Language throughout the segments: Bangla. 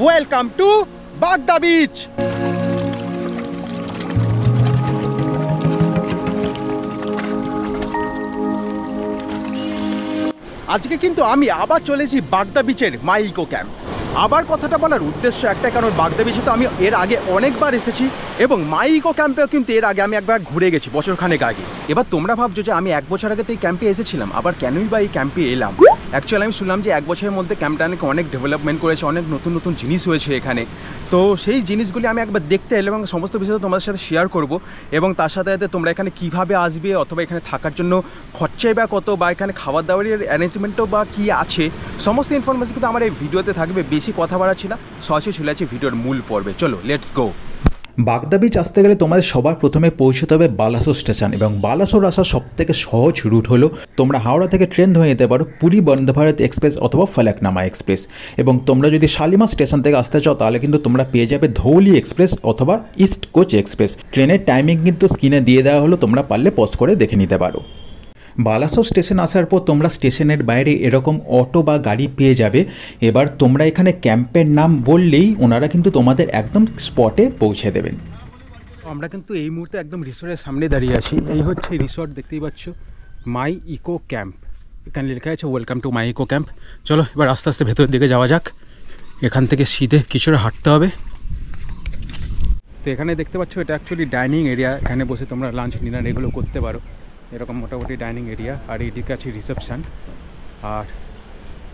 ওয়েলকাম টু বাগদা বিচ। আজকে কিন্তু আমি আবার চলেছি বাগদা বিচের মাই ইকো ক্যাম্প। আবার কথাটা বলার উদ্দেশ্য একটাই, কারণ বাগদা বিচে তো আমি এর আগে অনেকবার এসেছি এবং মাই ইকো ক্যাম্পেও কিন্তু এর আগে আমি একবার ঘুরে গেছি বছরখানেক আগে। এবার তোমরা ভাবছো যে আমি 1 বছর আগে তো এই ক্যাম্পে এসেছিলাম, আবার কেনই বা এই ক্যাম্পে এলাম। অ্যাকচুয়ালি আমি শুনলাম যে 1 বছরের মধ্যে ক্যাম্পটা অনেক ডেভেলপমেন্ট করেছে, অনেক নতুন নতুন জিনিস হয়েছে এখানে। তো সেই জিনিসগুলি আমি একবার দেখতে এলাম এবং সমস্ত বিষয় তোমাদের সাথে শেয়ার করব। এবং তার সাথে সাথে তোমরা এখানে কীভাবে আসবে, অথবা এখানে থাকার জন্য খরচাই বা কত, বা এখানে খাবার দাবারের অ্যারেঞ্জমেন্টও বা কী আছে, সমস্ত ইনফরমেশন কিন্তু আমার এই ভিডিওতে থাকবে। বেশি কথা বাড়াচ্ছি না, সরাসরি চলে যাচ্ছি ভিডিওর মূল পর্বে। চলো লেটস গো। বাগদা বিচ আসতে গেলে তোমাদের সবার প্রথমে পৌঁছতে হবে বালাসোর স্টেশন, এবং বালাসোর আসার সবথেকে সহজ রুট হলো তোমরা হাওড়া থেকে ট্রেন ধরে যেতে পারো পুরী বন্দে ভারত এক্সপ্রেস অথবা ফলকনামা এক্সপ্রেস। এবং তোমরা যদি শালিমার স্টেশন থেকে আসতে চাও তাহলে কিন্তু তোমরা পেয়ে যাবে ধৌলি এক্সপ্রেস অথবা ইস্ট কোচ এক্সপ্রেস। ট্রেনের টাইমিং কিন্তু স্ক্রিনে দিয়ে দেওয়া হলো, তোমরা পারলে পজ করে দেখে নিতে পারো। বালাসোর স্টেশন আসার পর তোমরা স্টেশনের বাইরে এরকম অটো বা গাড়ি পেয়ে যাবে। এবার তোমরা এখানে ক্যাম্পের নাম বললেই ওনারা কিন্তু তোমাদের একদম স্পটে পৌঁছে দেবেন। আমরা কিন্তু এই মুহূর্তে একদম রিসোর্টের সামনে দাঁড়িয়ে আছি। এই হচ্ছে রিসোর্ট, দেখতেই পাচ্ছ মাই ইকো ক্যাম্প। এখানে লেখা আছে welcome to my eco camp. চলো এবার আস্তে আস্তে ভেতরের দিকে যাওয়া যাক। এখান থেকে সিধে কিছুটা হাঁটতে হবে। তো এখানে দেখতে পাচ্ছ এটা অ্যাকচুয়ালি ডাইনিং এরিয়া। এখানে বসে তোমরা লাঞ্চ ডিনার এগুলো করতে পারো। এরকম মোটামুটি ডাইনিং এরিয়া, আর এইদিকে আছে রিসেপশান। আর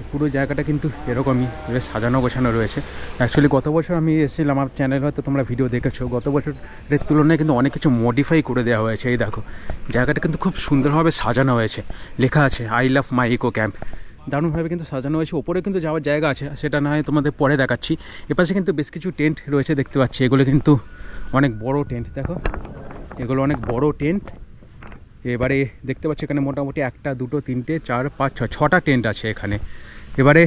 পুরো জায়গাটা কিন্তু এরকমই বেশ সাজানো গোছানো রয়েছে। অ্যাকচুয়ালি গত বছর আমি এসেছিলাম, আমার চ্যানেল হয়তো তোমরা ভিডিও দেখেছো। গত বছরের তুলনায় কিন্তু অনেক কিছু মডিফাই করে দেওয়া হয়েছে। এই দেখো জায়গাটা কিন্তু খুব সুন্দরভাবে সাজানো হয়েছে, লেখা আছে I love my eco camp. দারুণভাবে কিন্তু সাজানো হয়েছে। ওপরে কিন্তু যাওয়ার জায়গা আছে, সেটা না হয় তোমাদের পরে দেখাচ্ছি। এপাশে কিন্তু বেশ কিছু টেন্ট রয়েছে, দেখতে পাচ্ছি। এগুলো কিন্তু অনেক বড় টেন্ট, দেখো এগুলো অনেক বড় টেন্ট। এবারে দেখতে পাচ্ছি এখানে মোটামুটি 1, 2, 3, 4, 5, 6টা টেন্ট আছে এখানে। এবারে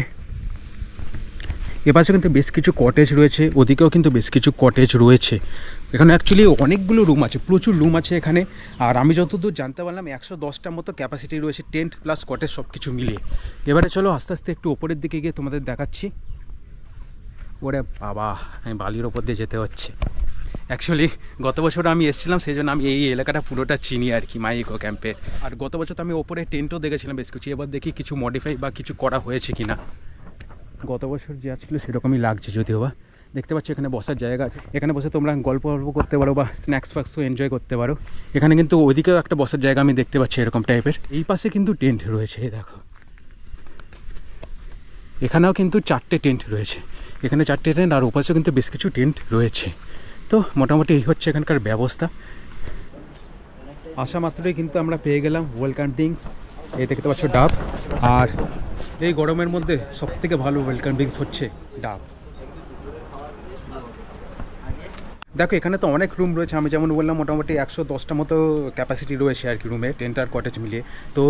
এপাশে কিন্তু বেশ কিছু কটেজ রয়েছে, ওদিকেও কিন্তু বেশ কিছু কটেজ রয়েছে। এখানে অ্যাকচুয়ালি অনেকগুলো রুম আছে, প্রচুর রুম আছে এখানে। আর আমি যতদূর জানতে পারলাম 110টার মতো ক্যাপাসিটি রয়েছে, টেন্ট প্লাস কটেজ সব কিছু মিলিয়ে। এবারে চলো আস্তে আস্তে একটু ওপরের দিকে গিয়ে তোমাদের দেখাচ্ছি। ওরে বাবা, আমি বালির ওপর দিয়ে যেতে হচ্ছে। অ্যাকচুয়ালি গত বছর আমি এসেছিলাম, সেই জন্য আমি এই এলাকাটা পুরোটা চিনি আর কি, মাই ইকো ক্যাম্পে। আর গত বছর তো আমি ওপরে টেন্টও দেখেছিলাম বেশ কিছু। এবার দেখি কিছু মডিফাই বা কিছু করা হয়েছে কি না। গত বছর যা ছিল সেরকমই লাগছে যদিও বা। দেখতে পাচ্ছি এখানে বসার জায়গা আছে, এখানে বসে তোমরা গল্প করতে পারো বা স্ন্যাক্স ফ্যাক্সও এনজয় করতে পারো। এখানে কিন্তু ওইদিকেও একটা বসার জায়গা আমি দেখতে পাচ্ছি এরকম টাইপের। এই পাশে কিন্তু টেন্ট রয়েছে, দেখো এখানেও কিন্তু 4টে টেন্ট রয়েছে। এখানে 4টে টেন্ট, আর ওপাশেও কিন্তু বেশ কিছু টেন্ট রয়েছে। তো মোটামুটি এই হচ্ছে এখানকার ব্যবস্থা। আসা মাত্রই কিন্তু আমরা পেয়ে গেলাম ওয়েলকাম ড্রিঙ্কস। এই দেখতে পাচ্ছ ডাব। আর এই গরমের মধ্যে সবথেকে ভালো ওয়েলকাম ড্রিঙ্কস হচ্ছে ডাব। দেখো এখানে তো অনেক রুম রয়েছে, আমি যেমন বললাম মোটামুটি 110টা মতো ক্যাপাসিটি রয়েছে আর কি রুমে, টেন্ট আর কটেজ মিলিয়ে। তো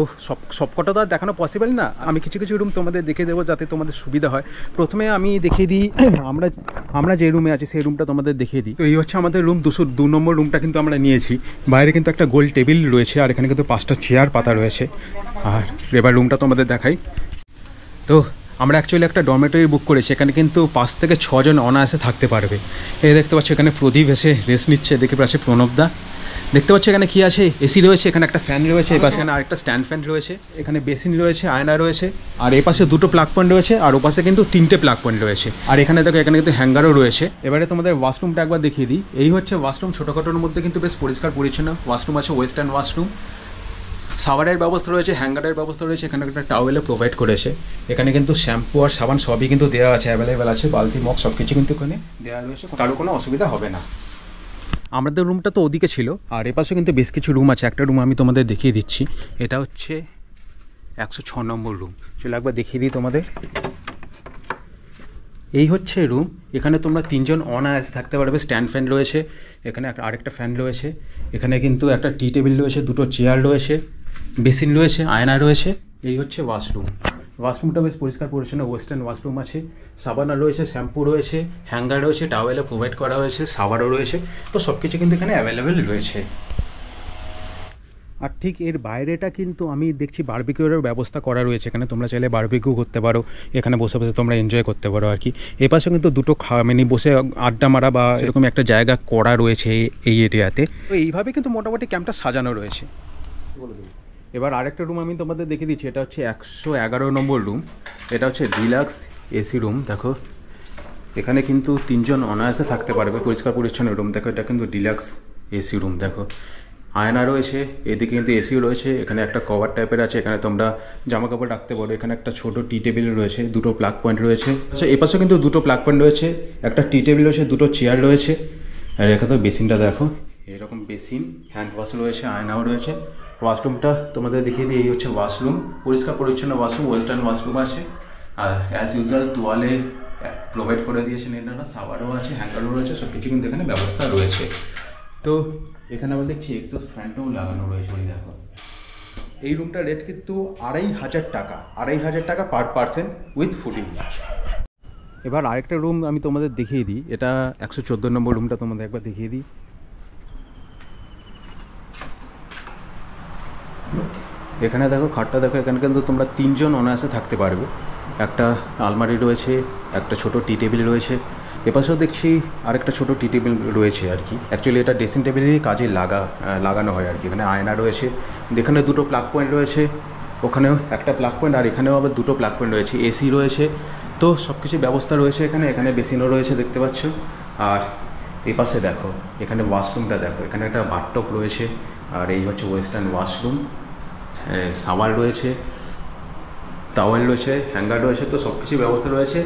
সবকটা তো আর দেখানো পসিবল না, আমি কিছু কিছু রুম তোমাদের দেখে দেবো যাতে তোমাদের সুবিধা হয়। প্রথমে আমি দেখিয়ে দিই আমরা যে রুমে আছি সেই রুমটা তোমাদের দেখিয়ে দিই। তো এই হচ্ছে আমাদের রুম 202 নম্বর রুমটা কিন্তু আমরা নিয়েছি। বাইরে কিন্তু একটা গোল টেবিল রয়েছে, আর এখানে কিন্তু 5টা চেয়ার পাতা রয়েছে। আর এবার রুমটা তোমাদের দেখাই। তো আমরা অ্যাকচুয়ালি একটা ডরমেটরি বুক করেছি, এখানে কিন্তু 5 থেকে 6 জন অনায়াসে থাকতে পারবে। এই দেখতে পাচ্ছি এখানে প্রদীপ এসে রেস্ট নিচ্ছে, দেখে পাচ্ছে প্রণবদা। দেখতে পাচ্ছি এখানে কি আছে, এসি রয়েছে, এখানে একটা ফ্যান রয়েছে, এই পাশে এখানে আরেকটা স্ট্যান্ড ফ্যান রয়েছে, এখানে বেসিন রয়েছে, আয়না রয়েছে, আর এই পাশে 2টো প্লাগ পয়েন্ট রয়েছে, আর ও পাশে কিন্তু 3টে প্লাগ পয়েন্ট রয়েছে। আর এখানে দেখো এখানে কিন্তু হ্যাঙ্গারও রয়েছে। এবারে তোমাদের ওয়াশরুমটা একবার দেখিয়ে দিই। এই হচ্ছে ওয়াশরুম, ছোটোখাটোর মধ্যে কিন্তু বেশ পরিষ্কার পরিচ্ছন্ন ওয়াশরুম আছে, ওয়েস্টার্ন ওয়াশরুম। শাওয়ারের ব্যবস্থা রয়েছে, হ্যাঙ্গারের ব্যবস্থা রয়েছে, এখানে একটা টাওয়েলও প্রোভাইড করেছে। এখানে কিন্তু শ্যাম্পু আর সাবান সবই কিন্তু দেওয়া আছে, অ্যাভেলেবেল আছে, বালতি মগ সব কিছু কিন্তু এখানে দেওয়া রয়েছে, কারো কোনো অসুবিধা হবে না। আমাদের রুমটা তো ওদিকে ছিল, আর এপাশে কিন্তু বেশ কিছু রুম আছে। একটা রুম আমি তোমাদের দেখিয়ে দিচ্ছি, এটা হচ্ছে 106 নম্বর রুম। চলো একবার দেখিয়ে দিই তোমাদের। এই হচ্ছে রুম, এখানে তোমরা 3 জন অনায়াসে থাকতে পারবে। স্ট্যান্ড ফ্যান রয়েছে, এখানে আরেকটা ফ্যান রয়েছে, এখানে কিন্তু একটা টি টেবিল রয়েছে, 2টো চেয়ার রয়েছে, বেসিন রয়েছে, আয়না রয়েছে। এই হচ্ছে ওয়াশরুম। ওয়াশরুমটা বেশ পরিষ্কার পরিচ্ছন্ন, ওয়েস্টার্ন ওয়াশরুম আছে, সাবানা রয়েছে, শ্যাম্পু রয়েছে, হ্যাঙ্গার রয়েছে, টাওয়েলও প্রোভাইড করা হয়েছে, শাওয়ারও রয়েছে। তো সব কিছু কিন্তু এখানে অ্যাভেলেবেল রয়েছে। আর ঠিক এর বাইরেটা কিন্তু আমি দেখছি বারবিকিউরের ব্যবস্থা করা রয়েছে, এখানে তোমরা চাইলে বারবিকিউ করতে পারো, এখানে বসে বসে তোমরা এনজয় করতে পারো আর কি। এপাশে কিন্তু দুটো মানে বসে আড্ডা মারা বা এরকম একটা জায়গা করা রয়েছে এই এরিয়াতে। তো এইভাবে কিন্তু মোটামুটি ক্যাম্পটা সাজানো রয়েছে। এবার আরেকটা রুম আমি তোমাদের দেখিয়ে দিচ্ছি, এটা হচ্ছে 111 নম্বর রুম। এটা হচ্ছে ডিলাক্স এসি রুম। দেখো এখানে কিন্তু 3 জন অনায়াসে থাকতে পারবে, পরিষ্কার পরিচ্ছন্ন রুম। দেখো এটা কিন্তু ডিলাক্স এসি রুম। দেখো আয়না রয়েছে, এদিকে কিন্তু এসিও রয়েছে, এখানে একটা কভার টাইপের আছে, এখানে তোমরা জামা কাপড় রাখতে পারো। এখানে একটা ছোট টি টেবিল রয়েছে, দুটো প্লাগ পয়েন্ট রয়েছে। আচ্ছা এপাশে কিন্তু দুটো প্লাগ পয়েন্ট রয়েছে, একটা টি টেবিল রয়েছে, দুটো চেয়ার রয়েছে। আর এখানে বেসিনটা দেখো, এরকম বেসিন, হ্যান্ড ওয়াশ রয়েছে, আয়নাও রয়েছে। ওয়াশরুমটা তোমাদের দেখিয়ে দিই, এই হচ্ছে ওয়াশরুম, পরিষ্কার পরিচ্ছন্ন ওয়াশরুম, ওয়েস্টার্ন ওয়াশরুম আছে। আর অ্যাজ ইউজুয়াল তোয়ালে প্রোভাইড করে দিয়েছেন এনারা, সাওয়ারও আছে, হ্যাঙ্গারও রয়েছে, সব কিছু কিন্তু এখানে ব্যবস্থা রয়েছে। তো এখানে আমরা দেখছি এক্সস্ট ফ্যানটাও লাগানো রয়েছে। ওই দেখো এই রুমটার রেট কিন্তু 2500 টাকা, 2500 টাকা পার পার্সন উইথ ফুডিং। এবার আরেকটা রুম আমি তোমাদের দেখিয়ে দিই, এটা 114 নম্বর রুমটা তোমাদের একবার দেখিয়ে দিই। এখানে দেখো খাটটা দেখো, এখানে কিন্তু তোমরা 3 জন অনায়াসে থাকতে পারবে। একটা আলমারি রয়েছে, একটা ছোট টি টেবিল রয়েছে, এপাশেও দেখছি আরেকটা ছোট টি টেবিল রয়েছে আর কি। অ্যাকচুয়ালি এটা ড্রেসিং টেবিলেরই কাজে লাগানো হয় আর কি। এখানে আয়না রয়েছে, এখানে দুটো প্লাগ পয়েন্ট রয়েছে, ওখানেও একটা প্লাগ পয়েন্ট, আর এখানেও আবার দুটো প্লাগ পয়েন্ট রয়েছে, এসি রয়েছে। তো সব কিছু ব্যবস্থা রয়েছে এখানে। এখানে বেসিনও রয়েছে দেখতে পাচ্ছ। আর এই পাশে দেখো, এখানে ওয়াশরুমটা দেখো, এখানে একটা বাথটব রয়েছে। আর এই হচ্ছে ওয়েস্টার্ন ওয়াশরুম, সাওয়ার রয়েছে, টাওয়েল রয়েছে, হ্যাঙ্গার রয়েছে, তো সব কিছু ব্যবস্থা রয়েছে।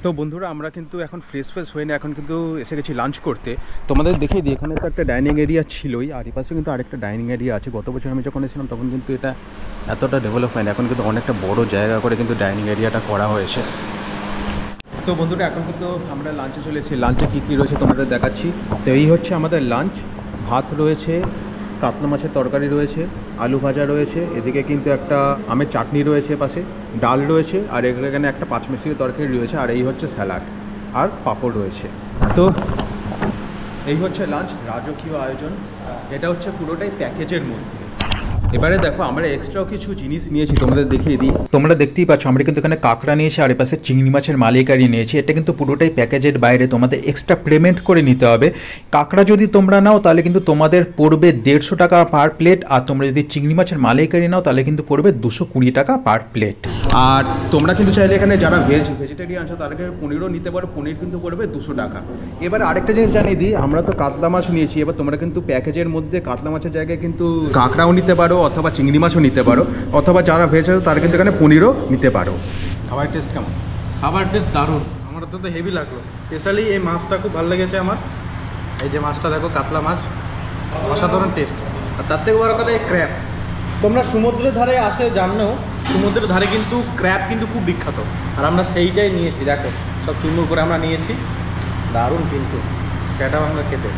তো বন্ধুরা আমরা কিন্তু এখন ফ্রেশ হয়ে না, এখন কিন্তু এসে গেছি লাঞ্চ করতে। তোমাদের দেখিয়ে দিই, এখানে তো একটা ডাইনিং এরিয়া ছিলই, আর এপাশে কিন্তু আরেকটা ডাইনিং এরিয়া আছে। গত বছর আমি যখন এসেছিলাম তখন কিন্তু এটা এতটা ডেভেলপ হয়নি, এখন কিন্তু অনেকটা বড় জায়গা করে কিন্তু ডাইনিং এরিয়াটা করা হয়েছে। তো বন্ধুরা এখন কিন্তু আমরা লাঞ্চে চলে এসেছি। লাঞ্চে কী কী রয়েছে তোমাদের দেখাচ্ছি। তো এই হচ্ছে আমাদের লাঞ্চ, ভাত রয়েছে, কাতলা মাছের তরকারি রয়েছে, আলু ভাজা রয়েছে, এদিকে কিন্তু একটা আমের চাটনি রয়েছে, পাশে ডাল রয়েছে, আর এখানে একটা পাঁচমিশালি তরকারি রয়েছে, আর এই হচ্ছে স্যালাড আর পাঁপড় রয়েছে। তো এই হচ্ছে লাঞ্চ, রাজকীয় আয়োজন। এটা হচ্ছে পুরোটাই প্যাকেজের মধ্যে। এবারে দেখো আমরা এক্সট্রাও কিছু জিনিস নিয়েছি, তোমাদের দেখিয়ে দিই। তোমরা দেখতেই পাচ্ছ আমরা কিন্তু এখানে কাঁকড়া নিয়েছি, আর এপাশে চিংড়ি মাছের মালাইকারি নিয়েছি। এটা কিন্তু পুরোটাই প্যাকেজের বাইরে, তোমাদের এক্সট্রা পেমেন্ট করে নিতে হবে। কাঁকড়া যদি তোমরা নাও তাহলে কিন্তু তোমাদের পড়বে 150 টাকা পার প্লেট, আর তোমরা যদি চিংড়ি মাছের মালাইকারি নাও তাহলে কিন্তু পড়বে 220 টাকা পার প্লেট। আর তোমরা কিন্তু চাইলে এখানে যারা ভেজিটেরিয়ান আছো তাদেরকে পনিরও নিতে পারো, পনির কিন্তু পড়বে 200 টাকা। এবার আরেকটা জিনিস জানিয়ে দিই, আমরা তো কাতলা মাছ নিয়েছি, এবার তোমরা কিন্তু প্যাকেজের মধ্যে কাতলা মাছের জায়গায় কিন্তু কাঁকড়াও নিতে পারো, অথবা চিংড়ি মাছও নিতে পারো, অথবা যারা ভেজ আছে তারা কিন্তু এখানে পনিরও নিতে পারো। খাবার টেস্ট কেমন? খাবার টেস্ট দারুণ, আমার তো হেভি লাগলো। স্পেশালি এই মাছটা খুব ভালো লেগেছে আমার। এই যে মাছটা দেখো, কাতলা মাছ, অসাধারণ টেস্ট। আর তার থেকে বড় কথা এই ক্র্যাব, তোমরা সমুদ্রের ধারে আসে জানো, সমুদ্রের ধারে কিন্তু ক্র্যাব কিন্তু খুব বিখ্যাত, আর আমরা সেইটাই নিয়েছি। দেখো সব চুমুর করে আমরা নিয়েছি, দারুণ কিন্তু ক্যাটা আমরা খেতে।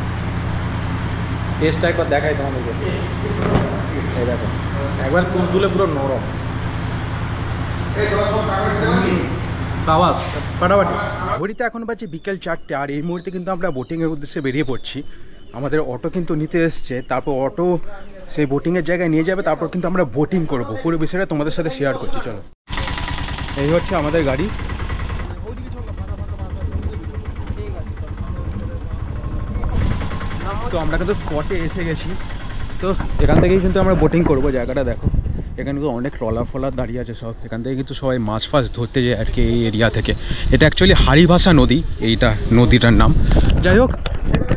টেস্টটা একবার দেখাই তোমাদেরকে, এই দেখো একবার তুলে পুরো নরম, সাবাস ফাটাফাটি। ঘড়িতে এখন বাজে বিকেল 4টে, আর এই মুহূর্তে কিন্তু আমরা বোটিংয়ের উদ্দেশ্যে বেরিয়ে পড়ছি। আমাদের অটো কিন্তু নিতে এসছে, তারপর অটো সেই বোটিংয়ের জায়গায় নিয়ে যাবে, তারপর কিন্তু আমরা বোটিং করব। পুরো বিষয়টা তোমাদের সাথে শেয়ার করছি, চলো। এই হচ্ছে আমাদের গাড়ি। তো আমরা কিন্তু স্পটে এসে গেছি, তো এখান থেকেই কিন্তু আমরা বোটিং করব। জায়গাটা দেখো, এখানে কিন্তু অনেক ট্রলার দাঁড়িয়ে আছে সব, এখান থেকে কিন্তু সবাই মাছ ফাছ ধরতে যায় আর কি এই এরিয়া থেকে। এটা অ্যাকচুয়ালি হাড়িভাষা নদী, এইটা নদীটার নাম। যাই হোক,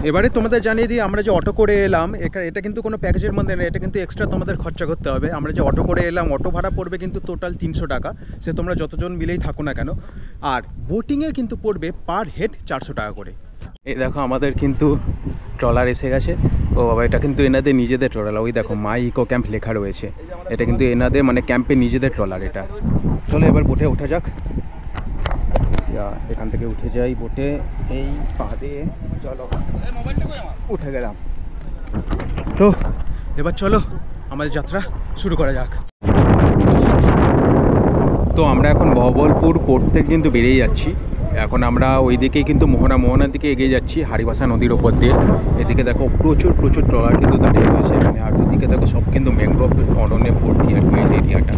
এবারে তোমাদের জানিয়ে দিই আমরা যে অটো করে এলাম, এটা কিন্তু কোনো প্যাকেজের মধ্যে নেই, এটা কিন্তু এক্সট্রা তোমাদের খরচা করতে হবে। আমরা যে অটো করে এলাম, অটো ভাড়া পড়বে কিন্তু টোটাল 300 টাকা, সে তোমরা যতজন মিলেই থাকো না কেন। আর বোটিংয়ে কিন্তু পড়বে পার হেড 400 টাকা করে। এই দেখো আমাদের কিন্তু ট্রলার এসে গেছে। ও বাবা, এটা কিন্তু এনাদের নিজেদের ট্রলার। ওই দেখো মাই ইকো ক্যাম্প লেখা রয়েছে, এটা কিন্তু এনাদের মানে ক্যাম্পে নিজেদের ট্রলার এটা। চলো এবার বোটে ওঠা যাক। এখান থেকে উঠে যাই বোটে, এই পা দিয়ে চলো উঠে গেলাম। তো এবার চলো আমাদের যাত্রা শুরু করা যাক। তো আমরা এখন বহবলপুর পোর্ট থেকে কিন্তু বেরিয়ে যাচ্ছি। এখন আমরা ওইদিকেই কিন্তু মোহনার দিকে এগিয়ে যাচ্ছি, হারিবাসা নদীর ওপর দিয়ে। এদিকে দেখো প্রচুর ট্রলার কিন্তু দাঁড়িয়ে রয়েছে এখানে, আর ওইদিকে দেখো সব কিন্তু ম্যানগ্রোভ অরণ্যে ভর্তি আর কি এই এরিয়াটা।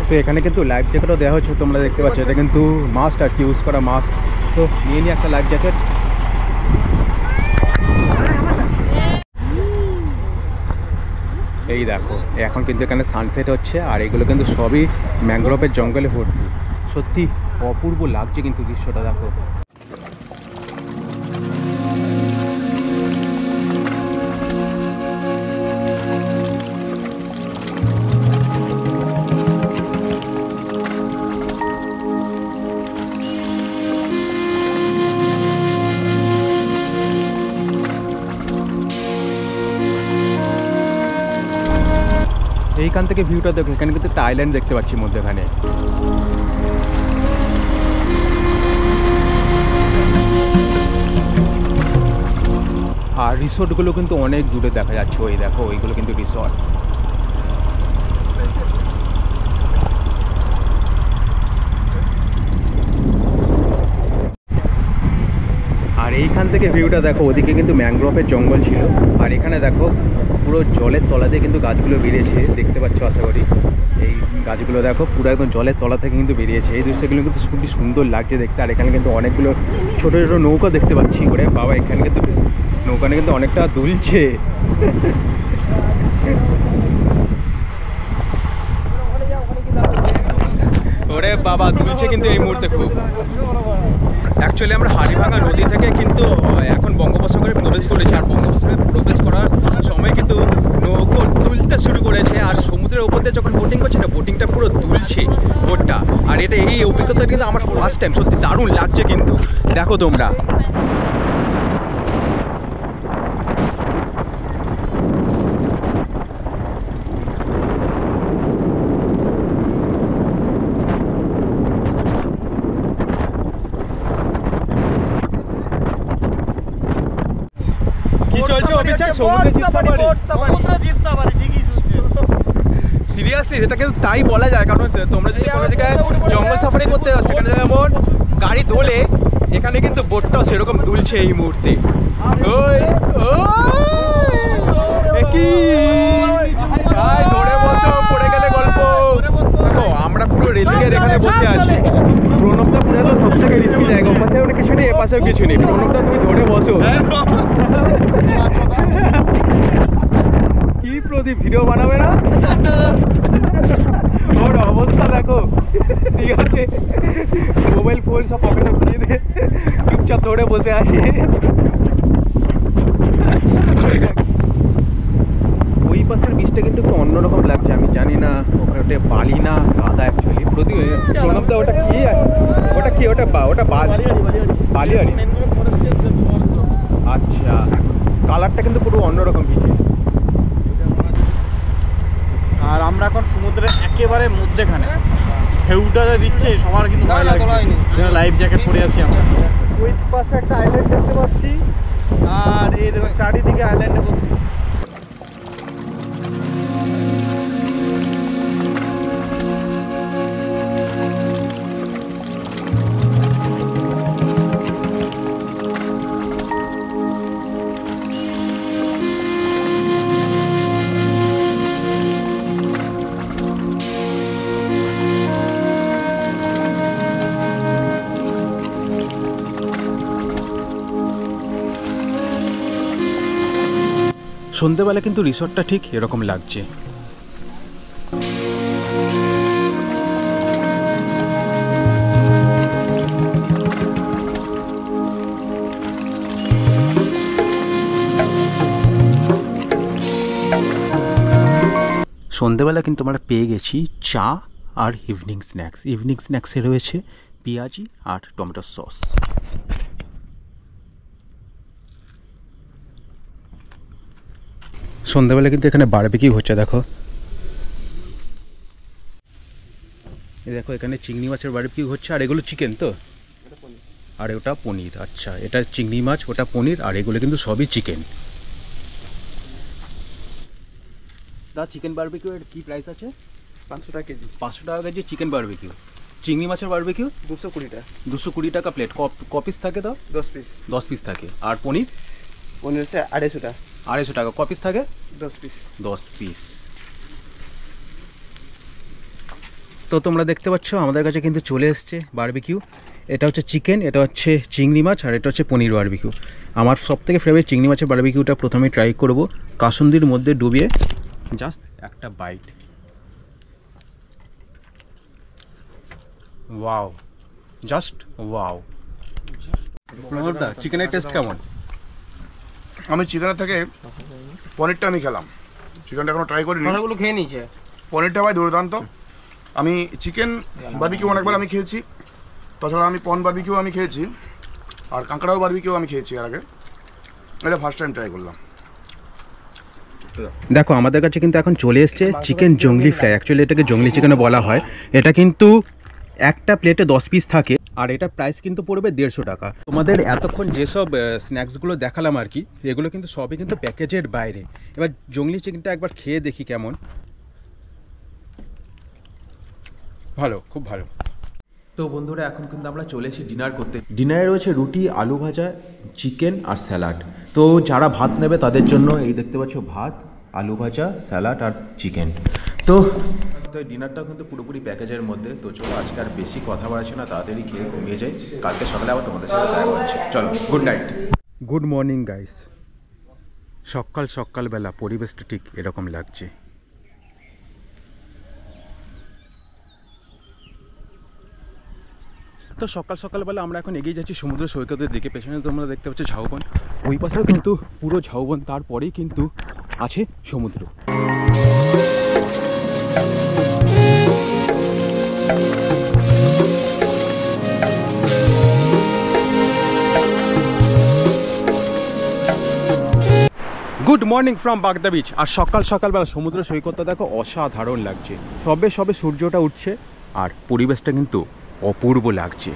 তো এখানে কিন্তু লাইফ জ্যাকেটও দেওয়া হচ্ছে, তোমরা দেখতে পাচ্ছ। এটা কিন্তু মাস্ট আর কি, ইউজ করা মাস্ট। তো নিয়ে নিই একটা লাইফ জ্যাকেট। এই দেখো এখন কিন্তু এখানে সানসেট হচ্ছে, আর এগুলো কিন্তু সবই ম্যানগ্রোভের জঙ্গলে ভর্তি। সত্যি অপূর্ব লাগছে কিন্তু দৃশ্যটা দেখো। এইখান থেকে ভিউটা দেখো, এখানে কিন্তু একটা আইল্যান্ড দেখতে পাচ্ছি মধ্যেখানে। আর রিসোর্টগুলো কিন্তু অনেক দূরে দেখা যাচ্ছে, ওই দেখো ওইগুলো কিন্তু রিসোর্ট। আর এইখান থেকে ভিউটা দেখো, ওদিকে কিন্তু ম্যানগ্রোভের জঙ্গল ছিল, আর এখানে দেখো পুরো জলের তলাতে কিন্তু গাছগুলো বেরিয়েছে, দেখতে পাচ্ছ আশা করি। এই গাছগুলো দেখো পুরো একদম জলের তলা থেকে কিন্তু বেরিয়েছে। এই দৃশ্যগুলো কিন্তু খুবই সুন্দর লাগছে দেখতে। আর এখানে কিন্তু অনেকগুলো ছোটো ছোটো নৌকা দেখতে পাচ্ছি করে বাবা, এখানে কিন্তু নৌকানে কিন্তু অনেকটা দুলছে। ওরে বাবা দুলছে কিন্তু এই মুহূর্তে খুব। অ্যাকচুয়ালি আমরা হাড়িভাঙা নদী থেকে কিন্তু এখন বঙ্গোপসাগরে প্রবেশ করেছি, আর বঙ্গোপসাগরে প্রবেশ করার সময় কিন্তু নৌকো দুলতে শুরু করেছে। আর সমুদ্রের ওপর দিয়ে যখন বোটিং করছে না, বোটিংটা পুরো দুলছে বোটটা। আর এটা এই অভিজ্ঞতা কিন্তু আমার ফার্স্ট টাইম, সত্যি দারুণ লাগছে কিন্তু। দেখো তোমরা সিরিয়াসলি এটা কিন্তু তাই বলা যায়, কারণ তোমরা যদি কোনো জায়গায় জঙ্গল সাফারি করতে যাও, সেখানে যেমন গাড়ি দোলে, এখানে কিন্তু বোটটাও সেরকম দুলছে এই মুহূর্তে। ধরে বসো, পড়ে গেলে গল্প। দেখো আমরা পুরো রেলিংয়ের এখানে বসে আছি। প্রণবদা পুরো তো সব থেকে রিস্কি জায়গা, ওপাশেও কিছু নেই এপাশেও কিছু নেই। প্রণবদা তুমি ধরে বসো। কি প্রদীপ ভিডিও বানাবে না? ওর অবস্থা দেখো, ঠিক আছে মোবাইল ফোন সব পকেটে ঢুকিয়ে দিয়ে চুপচাপ ধরে বসে আসে। ওই পাশের বীজটা কিন্তু একটু অন্যরকম লাগছে, আমি জানি না ওখানে বালি না কাদা অ্যাকচুয়ালি। প্রদীপ প্রণবদা ওটা কি? ওটা কি? ওটা বালিয়াড়ি। আচ্ছা, কালারটা কিন্তু পুরো অন্যরকম বীজে। আর আমরা এখন সমুদ্রের একেবারে মধ্যেখানে, ঢেউটা দিচ্ছে, সবার কিন্তু ভয় লাগছে। লাইফ জ্যাকেট পরে আছি আমরা। ওই পাশে একটা আইল্যান্ড দেখতে পাচ্ছি, আর এই দেখো চারিদিকে আইল্যান্ডে ভর্তি। সন্ধেবেলা কিন্তু রিসর্টটা ঠিক এরকম লাগছে। সন্ধেবেলা কিন্তু আমরা পেয়ে গেছি চা আর ইভিনিং স্ন্যাক্স। ইভিনিং স্ন্যাক্সে রয়েছে পেঁয়াজি আর টমেটো সস। সন্ধ্যাবেলা কিন্তু এখানে বারবিকিউ হচ্ছে, দেখো এই দেখো এখানে চিংড়ি মাছের বারবিকিউ হচ্ছে। আর এগুলো চিকেন তো? আর ওটা পনির। আচ্ছা, এটা চিংড়ি মাছ, ওটা পনির, আর এগুলো কিন্তু সবই চিকেন। দা চিকেন বারবিকিউ এর কি প্রাইস আছে? 500 টাকা কেজি। 500 টাকা কেজি চিকেন বারবিকিউ। চিংড়ি মাছের বারবিকিউ 220 টাকা। 220 টাকা প্লেট। কপিস থাকে তো? 10 পিস। 10 পিস থাকে। আর পনির? পনির হচ্ছে 250 টাকা। 250 টাকা। কপিস থাকে? 10 পিস। 10 পিস। তো তোমরা দেখতে পাচ্ছ আমাদের কাছে কিন্তু চলে এসছে বারবিকিউ। এটা হচ্ছে চিকেন, এটা হচ্ছে চিংড়ি মাছ, আর এটা হচ্ছে পনির বারবিকিউ। আমার সবথেকে ফেভারিট চিংড়ি মাছের বারবিকিউটা প্রথমে ট্রাই করব কাসুন্দির মধ্যে ডুবিয়ে। জাস্ট একটা বাইট। Wow, just wow. প্রণবদা, চিকেনের টেস্ট কেমন? আমি চিকেনের থেকে পনিরটা আমি খেলাম, চিকেনটা এখনো ট্রাই করিনি। ওগুলো খেয়ে নিয়েছে। পনিরটা ভাই দুর্দান্ত। আমি চিকেন বারবিকিউ অনেকবার আমি খেয়েছি, তাছাড়া আমি পন বারবিকিউ আমি খেয়েছি, আর কাঁকড়াও বারবিকিউ আমি খেয়েছি এর আগে। এটা ফার্স্ট টাইম ট্রাই করলাম। দেখো আমাদের কাছে কিন্তু এখন চলে এসছে চিকেন জংলি ফ্রাই। অ্যাকচুয়ালি এটাকে জংলি চিকেনও বলা হয়। এটা কিন্তু একটা প্লেটে 10 পিস থাকে, আর এটা প্রাইস কিন্তু পড়বে 150 টাকা। তোমাদের এতক্ষণ যেসব স্ন্যাক্সগুলো দেখালাম আর কি, এগুলো কিন্তু সবই কিন্তু প্যাকেজের বাইরে। এবার জংলি চিকেনটা একবার খেয়ে দেখি কেমন। ভালো, খুব ভালো। তো বন্ধুরা এখন কিন্তু আমরা চলে এসেছি ডিনার করতে। ডিনারে রয়েছে রুটি, আলু ভাজা, চিকেন আর স্যালাড। তো যারা ভাত নেবে তাদের জন্য এই দেখতে পাচ্ছ ভাত, আলু ভাজা, স্যালাড আর চিকেন। তো এই ডিনারটাও কিন্তু পুরোপুরি প্যাকেজের মধ্যে। তো চলো আজকে আর বেশি কথা বাড়ছে না, তাড়াতাড়ি খেয়ে ঘুমিয়ে যাই, কালকে সকালে আবার তোমাদের সাথে দেখা হচ্ছে। চলো, good night. Good morning guys. সকালবেলা পরিবেশটা ঠিক এরকম লাগছে। তো সকালবেলা আমরা এখন এগিয়ে যাচ্ছি সমুদ্র সৈকতের দিকে। পেছনে তোমরা দেখতে পাচ্ছ ঝাউবন, ওই পাশেও কিন্তু পুরো ঝাউবন, তারপরেই কিন্তু আছে সমুদ্র। গুড মর্নিং ফ্রম বাগদা বিচ। আর সকালবেলা সমুদ্র সৈকতটা দেখো অসাধারণ লাগছে। সবে সূর্যটা উঠছে, আর পরিবেশটা কিন্তু অপূর্ব লাগছে।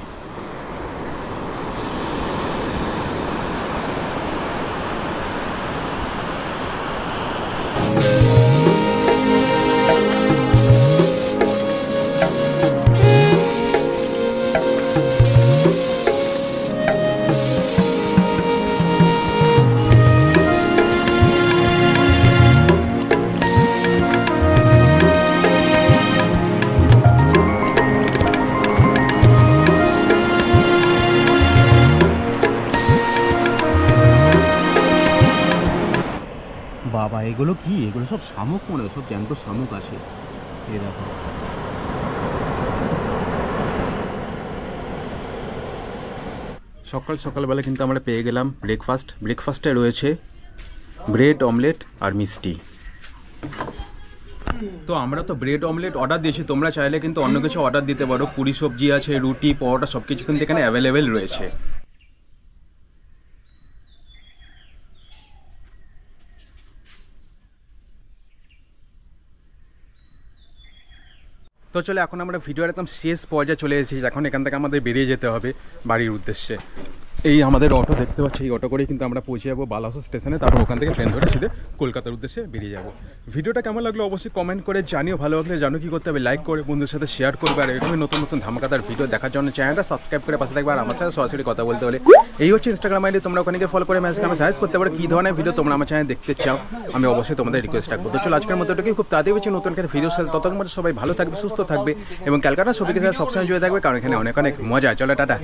বাবা, এগুলো কি? এগুলো সব শামুক, মনে হয় সব জ্যান্ত শামুক আছে। এই দেখো, সকালবেলা কিন্তু আমরা পেয়ে গেলাম ব্রেকফাস্টে রয়েছে ব্রেড অমলেট আর মিষ্টি। তো আমরা তো ব্রেড অমলেট অর্ডার দিয়েছি, তোমরা চাইলে কিন্তু অন্য কিছু অর্ডার দিতে পারো। পুরি সবজি আছে, রুটি, পরোটা সব কিছু কিন্তু এখানে অ্যাভেলেবেল রয়েছে। তো চলে এখন আমরা ভিডিওর একদম শেষ পর্যায়ে চলে এসেছি। এখন এখান থেকে আমাদের বেরিয়ে যেতে হবে বাড়ির উদ্দেশ্যে। এই আমাদের অটো দেখতে পাচ্ছি, এই অটো করেই কিন্তু আমরা পৌঁছে যাবো বালাসোর স্টেশনে। তারপর ওখান থেকে ট্রেন ধরে সিধে কলকাতার উদ্দেশ্যে বেরিয়ে যাবো। ভিডিওটা কেমন লাগলো অবশ্যই কমেন্ট করে জানিও। ভালো লাগলে জানো কি করতে হবে, লাইক করে বন্ধুদের সাথে শেয়ার করবে। আর এরকমই নতুন ধামাকাদার ভিডিও দেখার জন্য চ্যানেলটা সাবস্ক্রাইব করে পাশে থাকবে। আর আমার সাথে সরাসরি কথা বলতে হলে এই হচ্ছে ইনস্টাগ্রাম আইডি, তোমরা ওখানে গিয়ে ফলো করে মেসেজ আমি সাজেস্ট করতে পারো কী ধরনের ভিডিও তোমরা আমার চ্যানেলে দেখতে চাও। আমি অবশ্যই তোমাদের রিকোয়েস্ট রাখবো। তো চলো আজকের মতো এটাকে খুব তাড়াতাড়ি হচ্ছে নতুন করে ভিডিওর সাথে। ততক্ষণ মধ্যে সবাই ভালো থাকবে, সুস্থ থাকবে এবং ক্যালকাটা সবাইকে সাথে সবসময় জুড়ে থাকবে, কারণ এখানে অনেক মজা। চলো টাটা।